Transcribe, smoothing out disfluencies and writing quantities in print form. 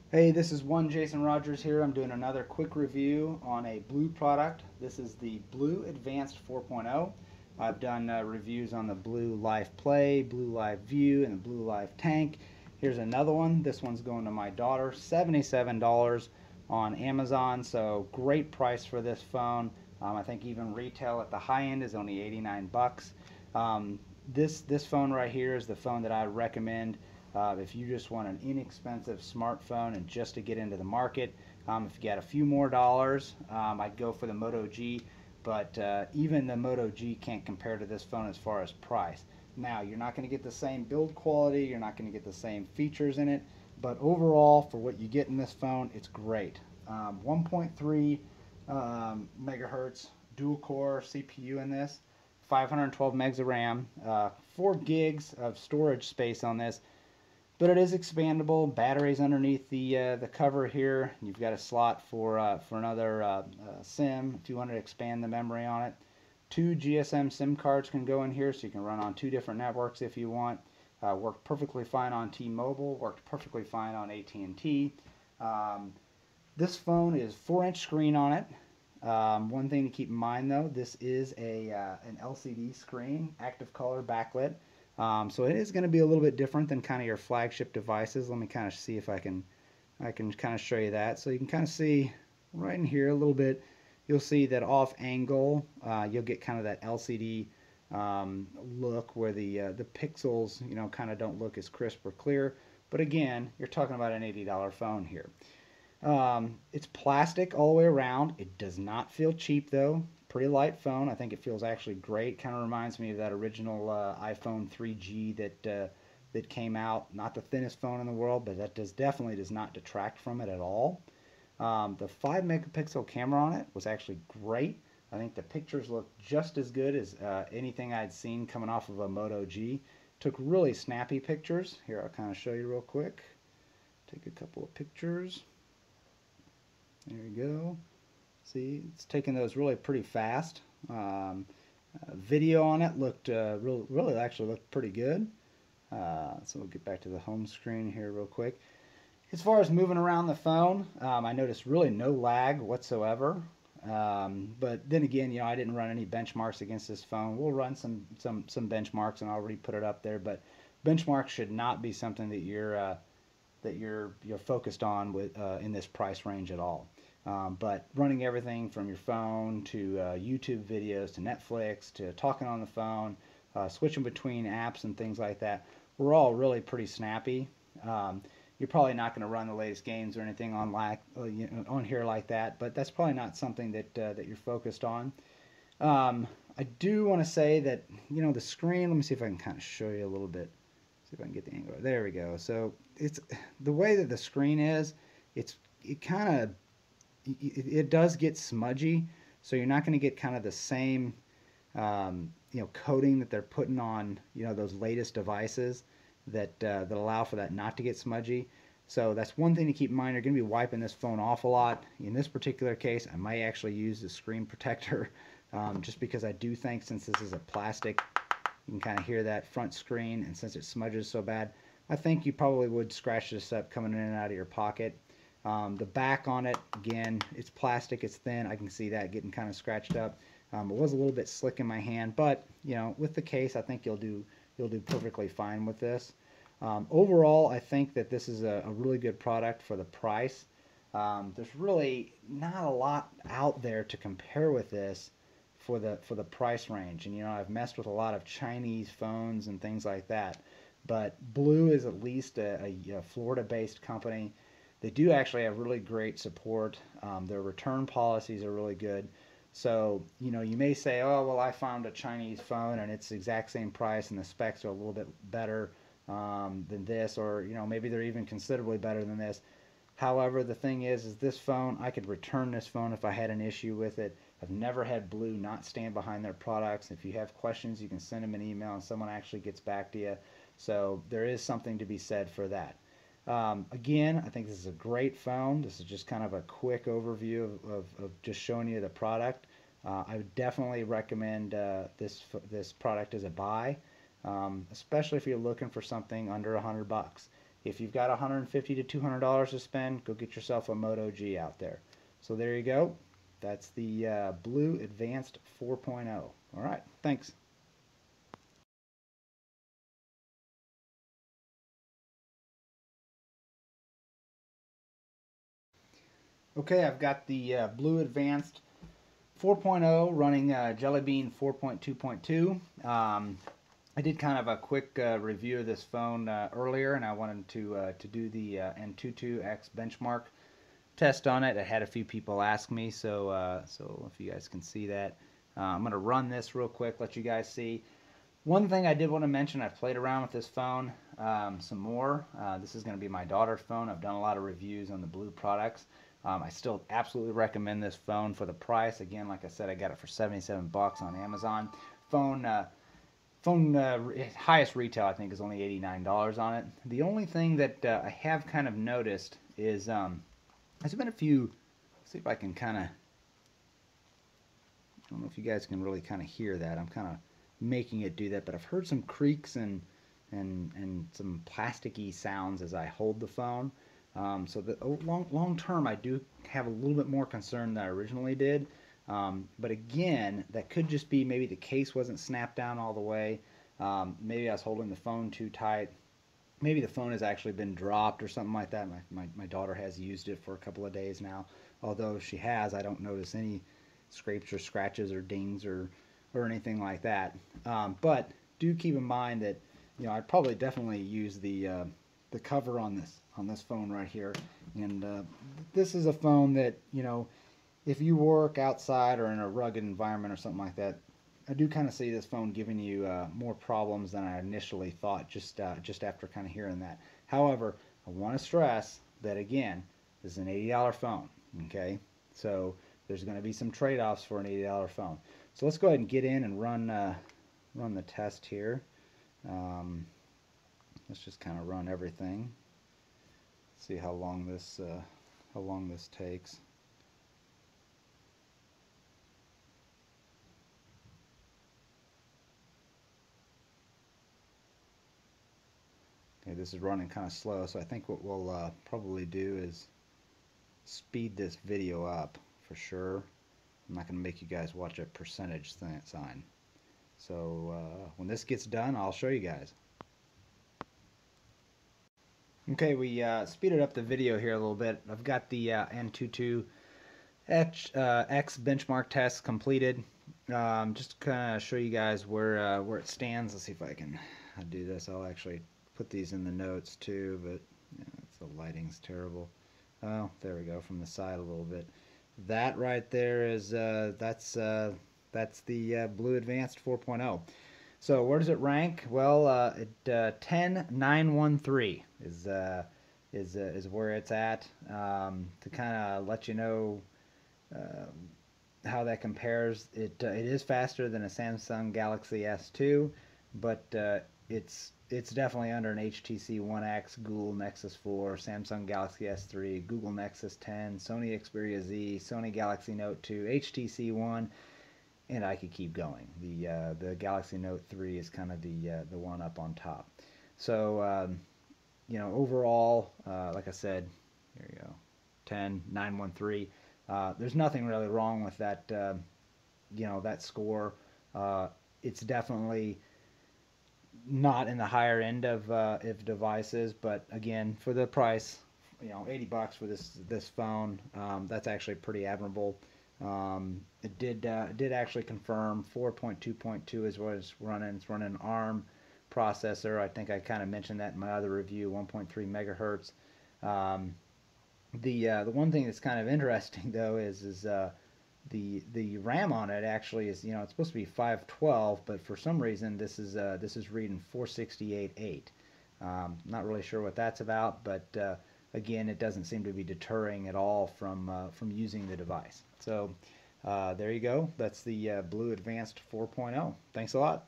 Hey, this is one Jason Rogers here. I'm doing another quick review on a BLU product. This is the BLU Advanced 4.0. I've done reviews on the BLU Live Play, BLU Live View, and the BLU Live Tank. Here's another one. This one's going to my daughter. $77 on Amazon, so great price for this phone. I think even retail at the high end is only 89 bucks. This phone right here is the phone that I recommend if you just want an inexpensive smartphone and just to get into the market. If you got a few more dollars, I'd go for the Moto G, but even the Moto G can't compare to this phone as far as price. Now, you're not going to get the same build quality, you're not going to get the same features in it, but overall, for what you get in this phone, it's great. 1.3 megahertz dual core CPU in this, 512 megs of RAM, 4 gigs of storage space on this, but it is expandable. Batteries underneath the cover here. You've got a slot for another SIM if you want to expand the memory on it. 2 GSM SIM cards can go in here, so you can run on 2 different networks if you want. Worked perfectly fine on T-Mobile. Worked perfectly fine on AT&T. This phone is 4-inch screen on it. One thing to keep in mind though, this is an LCD screen, active color backlit. So it is going to be a little bit different than kind of your flagship devices. Let me kind of see if I can kind of show you that. So you can kind of see right in here a little bit. You'll see that off angle, you'll get kind of that LCD look where the pixels, kind of don't look as crisp or clear. But again, you're talking about an $80 phone here. It's plastic all the way around. It does not feel cheap though. Pretty light phone. I think it feels actually great. Kind of reminds me of that original iPhone 3G that came out. Not the thinnest phone in the world, but that definitely does not detract from it at all. The 5 megapixel camera on it was actually great. I think the pictures look just as good as anything I'd seen coming off of a Moto G. Took really snappy pictures. Here, I'll kind of show you real quick. Take a couple of pictures. There you go. See, it's taking those really pretty fast. Video on it looked really actually looked pretty good. So we'll get back to the home screen here real quick. As far as moving around the phone, I noticed really no lag whatsoever. But then again, I didn't run any benchmarks against this phone. We'll run some benchmarks, and I'll already put it up there. But benchmarks should not be something that you're focused on with in this price range at all. But running everything from your phone to YouTube videos to Netflix to talking on the phone, switching between apps and things like that, we're all really pretty snappy. You're probably not going to run the latest games or anything on here like that, but that's probably not something that you're focused on. I do want to say that the screen. Let me see if I can kind of show you a little bit. See if I can get the angle. There we go. So it's the way that the screen is. It kind of it does get smudgy, so you're not going to get kind of the same coating that they're putting on those latest devices that allow for that not to get smudgy. So that's one thing to keep in mind. You're going to be wiping this phone off a lot. In this particular case, I might actually use the screen protector just because I do think, since this is a plastic, you can kind of hear that front screen, and since it smudges so bad, I think you probably would scratch this up coming in and out of your pocket. The back on it, again, it's plastic, it's thin. I can see that getting kind of scratched up. It was a little bit slick in my hand, but with the case, I think you'll do perfectly fine with this. Overall, I think that this is a really good product for the price. There's really not a lot out there to compare with this for the price range. And I've messed with a lot of Chinese phones and things like that, but BLU is at least a Florida-based company. They do actually have really great support. Their return policies are really good. So, you may say, oh, well, I found a Chinese phone and it's the exact same price and the specs are a little bit better than this, or, maybe they're even considerably better than this. However, the thing is this phone, I could return this phone if I had an issue with it. I've never had BLU not stand behind their products. If you have questions, you can send them an email and someone actually gets back to you. So there is something to be said for that. Again, I think this is a great phone. This is just kind of a quick overview of just showing you the product. I would definitely recommend this product as a buy, especially if you're looking for something under $100. if you've got $150 to $200 to spend, go get yourself a Moto G out there. So there you go. That's the BLU Advanced 4.0. All right, thanks. Okay, I've got the BLU Advanced 4.0 running Jelly Bean 4.2.2. I did kind of a quick review of this phone earlier, and I wanted to do the N22X benchmark test on it. I had a few people ask me, so if you guys can see that, I'm going to run this real quick, let you guys see. One thing I did want to mention, I've played around with this phone some more. This is going to be my daughter's phone. I've done a lot of reviews on the BLU products. I still absolutely recommend this phone for the price. Again, like I said, I got it for 77 bucks on Amazon. Phone highest retail I think is only $89 on it. The only thing that I have kind of noticed is there's been a few. Let's see if I can kind of. I don't know if you guys can really kind of hear that. I'm kind of making it do that, but I've heard some creaks and some plasticky sounds as I hold the phone. So the long term, I do have a little bit more concern than I originally did. But again, that could just be maybe the case wasn't snapped down all the way. Maybe I was holding the phone too tight. Maybe the phone has actually been dropped or something like that. My daughter has used it for a couple of days now. Although she has, I don't notice any scrapes or scratches or dings or anything like that. But do keep in mind that I'd probably definitely use the cover on this phone right here. And this is a phone that if you work outside or in a rugged environment or something like that, I do kind of see this phone giving you more problems than I initially thought just after kind of hearing that. However, I want to stress that again, this is an $80 phone. Okay, so there's going to be some trade-offs for an $80 phone. So let's go ahead and get in and run the test here. Let's just kind of run everything. See how long this takes. Okay, this is running kind of slow, so I think what we'll probably do is speed this video up for sure. I'm not going to make you guys watch a percentage sign. So when this gets done, I'll show you guys. Okay, we speeded up the video here a little bit. I've got the N22X benchmark test completed. Just to kind of show you guys where it stands. Let's see if I can do this. I'll actually put these in the notes too, but the lighting's terrible. Oh, there we go, from the side a little bit. That right there is that's the BLU Advanced 4.0. So where does it rank? Well, 10,913 is where it's at. To kind of let you know how that compares, it is faster than a Samsung Galaxy S2, but it's definitely under an HTC One X, Google Nexus 4, Samsung Galaxy S3, Google Nexus 10, Sony Xperia Z, Sony Galaxy Note 2, HTC One, and I could keep going. The Galaxy Note 3 is kind of the one up on top. So overall, like I said, here you go, 10,913. There's nothing really wrong with that. That score. It's definitely not in the higher end of devices, but again, for the price, $80 for this phone, that's actually pretty admirable. It did actually confirm 4.2.2 is what it's running. It's running an ARM processor. I think I kind of mentioned that in my other review, 1.3 megahertz. The one thing that's kind of interesting though is the RAM on it actually is, it's supposed to be 512, but for some reason this is reading 468.8. Not really sure what that's about, but again, it doesn't seem to be deterring at all from using the device. So there you go. That's the BLU Advanced 4.0. Thanks a lot.